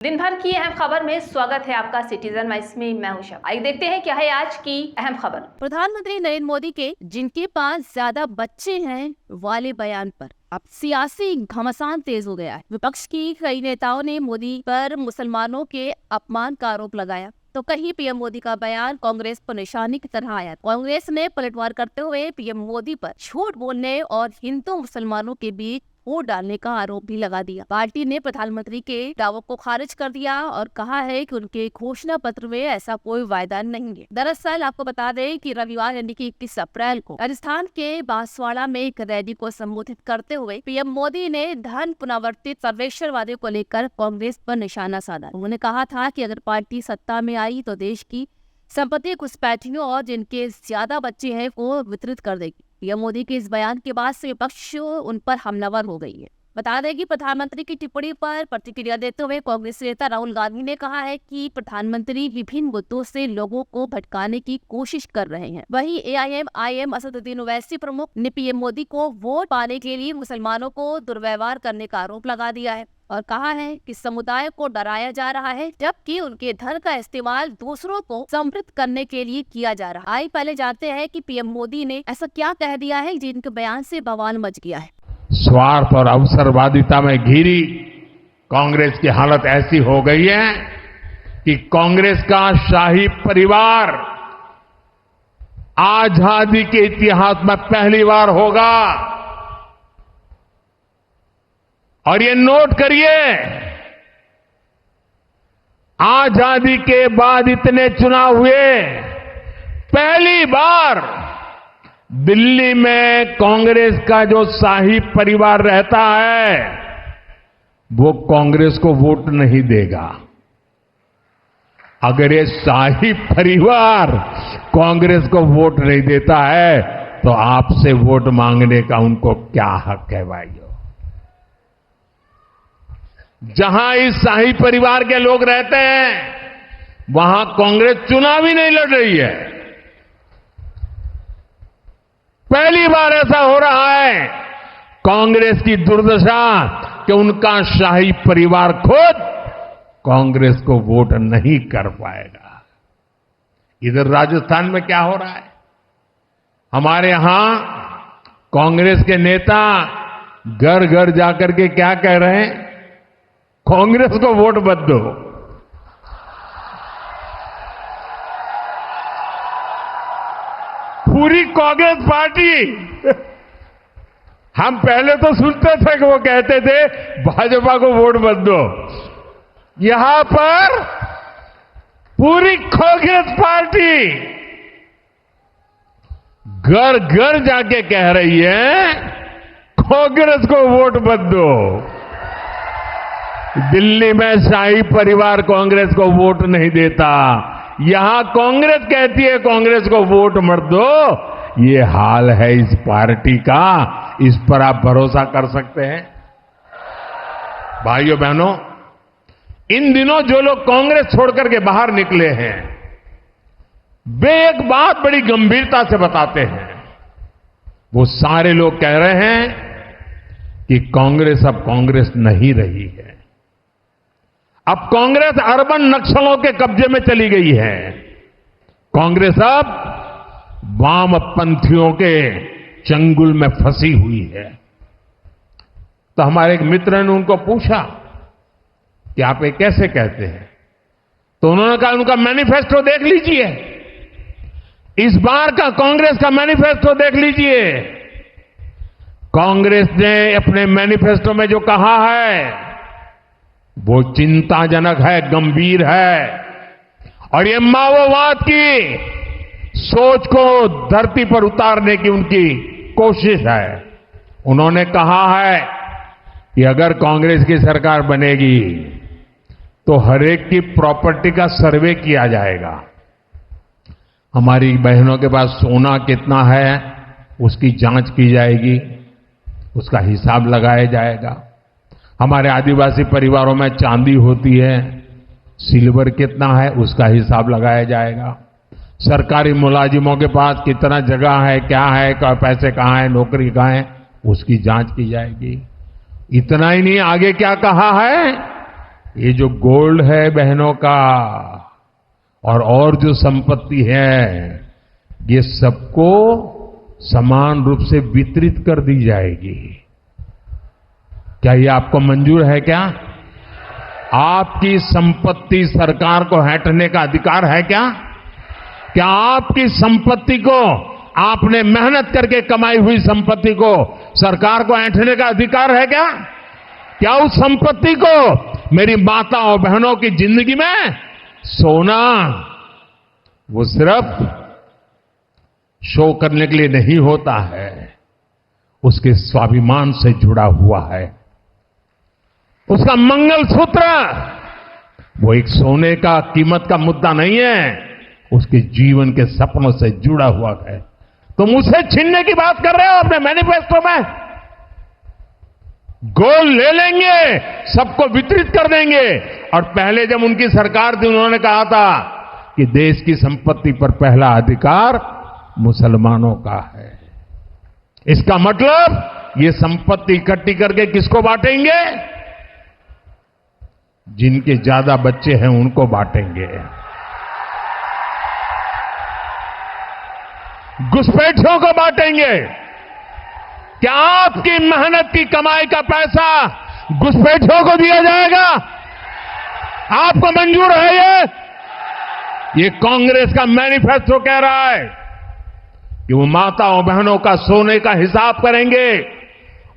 दिन भर की अहम खबर में स्वागत है आपका सिटीजन वाइस में। मैं हूं शब। आइए देखते हैं क्या है आज की अहम खबर। प्रधानमंत्री नरेंद्र मोदी के जिनके पास ज्यादा बच्चे हैं वाले बयान पर अब सियासी घमासान तेज हो गया है। विपक्ष की कई नेताओं ने मोदी पर मुसलमानों के अपमान का आरोप लगाया तो कहीं पीएम मोदी का बयान कांग्रेस पर निशाने की तरह आया। कांग्रेस ने पलटवार करते हुए पीएम मोदी पर झूठ बोलने और हिंदू मुसलमानों के बीच वोट डालने का आरोप भी लगा दिया। पार्टी ने प्रधानमंत्री के दावों को खारिज कर दिया और कहा है कि उनके घोषणा पत्र में ऐसा कोई वायदा नहीं है। दरअसल आपको बता दें कि रविवार यानी कि 21 अप्रैल को राजस्थान के बांसवाड़ा में एक रैली को संबोधित करते हुए पीएम मोदी ने धन पुनरावर्तित सर्वेक्षणवादी को लेकर कांग्रेस पर निशाना साधा। उन्होंने कहा था कि अगर पार्टी सत्ता में आई तो देश की संपत्ति घुसपैठियों और जिनके ज्यादा बच्चे हैं वो वितरित कर देगी। पीएम मोदी के इस बयान के बाद से विपक्ष उन पर हमलावर हो गई है। बता दें कि प्रधानमंत्री की टिप्पणी पर प्रतिक्रिया देते हुए कांग्रेस नेता राहुल गांधी ने कहा है कि प्रधानमंत्री विभिन्न मुद्दों से लोगों को भटकाने की कोशिश कर रहे हैं। वहीं एआईएम असदुद्दीन ओवैसी प्रमुख ने पीएम मोदी को वोट पाने के लिए मुसलमानों को दुर्व्यवहार करने का आरोप लगा दिया है और कहा है कि समुदाय को डराया जा रहा है जबकि उनके धन का इस्तेमाल दूसरों को समृद्ध करने के लिए किया जा रहा है। आइए पहले जानते हैं कि पीएम मोदी ने ऐसा क्या कह दिया है जिनके बयान से बवाल मच गया है। स्वार्थ और अवसरवादिता में घिरी कांग्रेस की हालत ऐसी हो गई है कि कांग्रेस का शाही परिवार आजादी के इतिहास में पहली बार होगा। और ये नोट करिए, आजादी के बाद इतने चुनाव हुए, पहली बार दिल्ली में कांग्रेस का जो शाही परिवार रहता है वो कांग्रेस को वोट नहीं देगा। अगर ये शाही परिवार कांग्रेस को वोट नहीं देता है तो आपसे वोट मांगने का उनको क्या हक है भाइयों। जहां इस शाही परिवार के लोग रहते हैं वहां कांग्रेस चुनाव ही नहीं लड़ रही है। पहली बार ऐसा हो रहा है। कांग्रेस की दुर्दशा कि उनका शाही परिवार खुद कांग्रेस को वोट नहीं कर पाएगा। इधर राजस्थान में क्या हो रहा है, हमारे यहां कांग्रेस के नेता घर घर जाकर के क्या कह रहे हैं, कांग्रेस को वोट मत दो। पूरी कांग्रेस पार्टी हम पहले तो सुनते थे कि वो कहते थे भाजपा को वोट मत दो। यहां पर पूरी कांग्रेस पार्टी घर घर जाके कह रही है कांग्रेस को वोट मत दो। दिल्ली में शाही परिवार कांग्रेस को वोट नहीं देता, यहां कांग्रेस कहती है कांग्रेस को वोट मत दो। ये हाल है इस पार्टी का, इस पर आप भरोसा कर सकते हैं। भाइयों बहनों, इन दिनों जो लोग कांग्रेस छोड़कर के बाहर निकले हैं वे एक बात बड़ी गंभीरता से बताते हैं। वो सारे लोग कह रहे हैं कि कांग्रेस अब कांग्रेस नहीं रही है। अब कांग्रेस अर्बन नक्सलों के कब्जे में चली गई है। कांग्रेस अब वामपंथियों के चंगुल में फंसी हुई है। तो हमारे एक मित्र ने उनको पूछा कि आप ये कैसे कहते हैं, तो उन्होंने कहा उनका मैनिफेस्टो देख लीजिए, इस बार का कांग्रेस का मैनिफेस्टो देख लीजिए। कांग्रेस ने अपने मैनिफेस्टो में जो कहा है वो चिंताजनक है, गंभीर है और ये माओवाद की सोच को धरती पर उतारने की उनकी कोशिश है। उन्होंने कहा है कि अगर कांग्रेस की सरकार बनेगी तो हर एक की प्रॉपर्टी का सर्वे किया जाएगा। हमारी बहनों के पास सोना कितना है उसकी जांच की जाएगी, उसका हिसाब लगाया जाएगा। हमारे आदिवासी परिवारों में चांदी होती है, सिल्वर कितना है उसका हिसाब लगाया जाएगा। सरकारी मुलाजिमों के पास कितना जगह है, क्या है, पैसे कहां है, नौकरी कहां है, उसकी जांच की जाएगी। इतना ही नहीं, आगे क्या कहा है ये जो गोल्ड है बहनों का और जो संपत्ति है, ये सबको समान रूप से वितरित कर दी जाएगी। क्या ये आपको मंजूर है? क्या आपकी संपत्ति सरकार को हड़पने का अधिकार है? क्या आपकी संपत्ति को, आपने मेहनत करके कमाई हुई संपत्ति को सरकार को ऐंठने का अधिकार है? क्या उस संपत्ति को मेरी माताओं बहनों की जिंदगी में सोना वो सिर्फ शो करने के लिए नहीं होता है, उसके स्वाभिमान से जुड़ा हुआ है। उसका मंगलसूत्र वो एक सोने का कीमत का मुद्दा नहीं है, उसके जीवन के सपनों से जुड़ा हुआ है। तुम उसे छीनने की बात कर रहे हो अपने मैनिफेस्टो में। गोल्ड ले लेंगे, सबको वितरित कर देंगे। और पहले जब उनकी सरकार थी, उन्होंने कहा था कि देश की संपत्ति पर पहला अधिकार मुसलमानों का है। इसका मतलब ये संपत्ति इकट्ठी करके किसको बांटेंगे? जिनके ज्यादा बच्चे हैं उनको बांटेंगे। घुसपैठियों को बांटेंगे। क्या आपकी मेहनत की कमाई का पैसा घुसपैठियों को दिया जाएगा? आपको मंजूर है? ये कांग्रेस का मैनिफेस्टो कह रहा है कि वो माताओं बहनों का सोने का हिसाब करेंगे,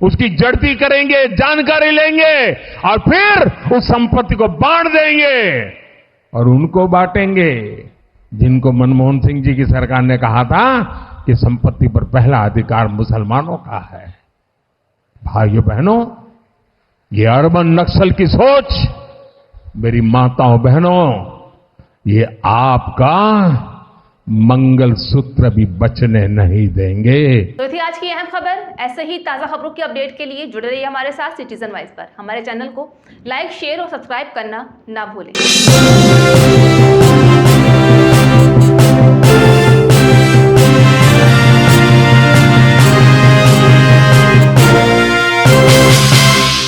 उसकी जड़ती करेंगे, जानकारी लेंगे और फिर उस संपत्ति को बांट देंगे। और उनको बांटेंगे जिनको मनमोहन सिंह जी की सरकार ने कहा था कि संपत्ति पर पहला अधिकार मुसलमानों का है। भाइयों बहनों, ये अर्बन नक्सल की सोच, मेरी माताओं बहनों, ये आपका मंगलसूत्र भी बचने नहीं देंगे। तो थी आज की अहम खबर। ऐसे ही ताजा खबरों की अपडेट के लिए जुड़े रहिए हमारे साथ सिटीजन वाइज पर। हमारे चैनल को लाइक, शेयर और सब्सक्राइब करना ना भूलें।